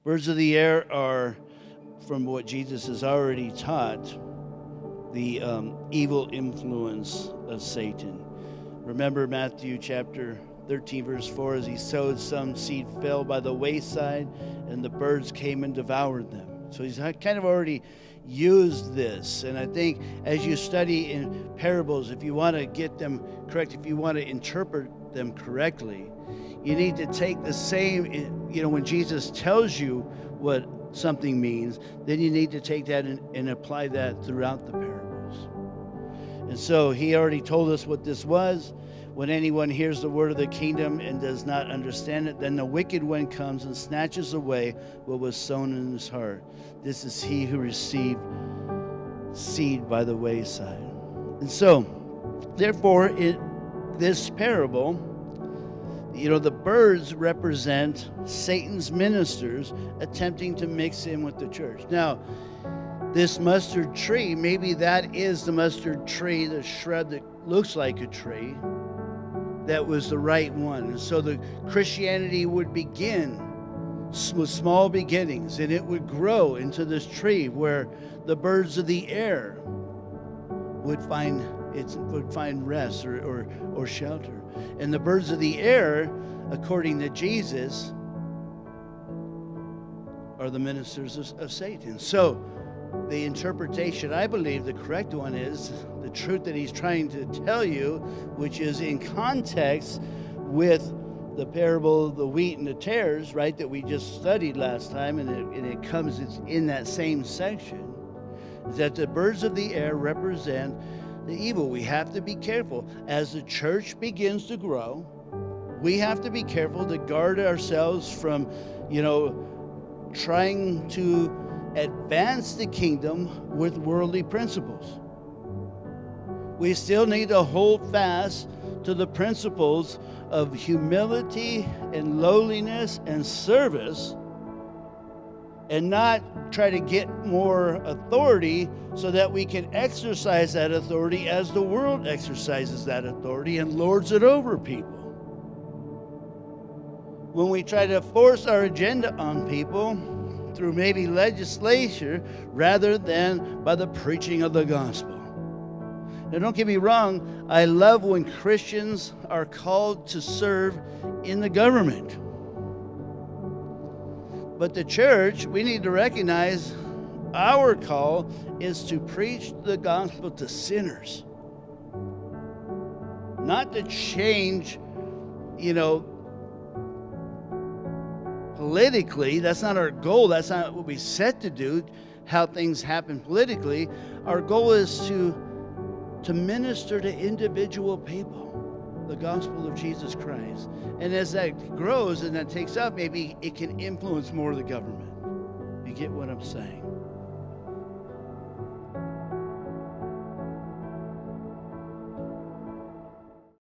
Birds of the air are, from what Jesus has already taught, the evil influence of Satan. Remember Matthew chapter 13, verse 4, as he sowed, some seed fell by the wayside, and the birds came and devoured them. So he's kind of already used this. And I think as you study in parables, if you want to get them correct, if you want to interpret them correctly, you need to take the same, when Jesus tells you what something means, then you need to take that and apply that throughout the parables. And so he already told us what this was. When anyone hears the word of the kingdom and does not understand it, then the wicked one comes and snatches away what was sown in his heart. This is he who received seed by the wayside. And so, therefore, in this parable, the birds represent Satan's ministers attempting to mix in with the church. Now, this mustard tree, maybe that is the mustard tree, the shrub that looks like a tree, that was the right one. And so the Christianity would begin with small beginnings, and it would grow into this tree where the birds of the air would find rest or shelter. And the birds of the air, according to Jesus, are the ministers of Satan. So the interpretation, I believe the correct one, is the truth that he's trying to tell you, which is in context with the parable of the wheat and the tares, right, that we just studied last time, and it's in that same section, is that the birds of the air represent the evil. We have to be careful. As the church begins to grow, we have to be careful to guard ourselves from, trying to advance the kingdom with worldly principles. We still need to hold fast to the principles of humility and lowliness and service, and not try to get more authority so that we can exercise that authority as the world exercises that authority and lords it over people. When we try to force our agenda on people through maybe legislation rather than by the preaching of the gospel. Now, don't get me wrong, I love when Christians are called to serve in the government. But the church, we need to recognize our call is to preach the gospel to sinners. Not to change, politically. That's not our goal. That's not what we set to do, how things happen politically. Our goal is to minister to individual people the gospel of Jesus Christ. And as that grows and that takes up, maybe it can influence more of the government. You get what I'm saying?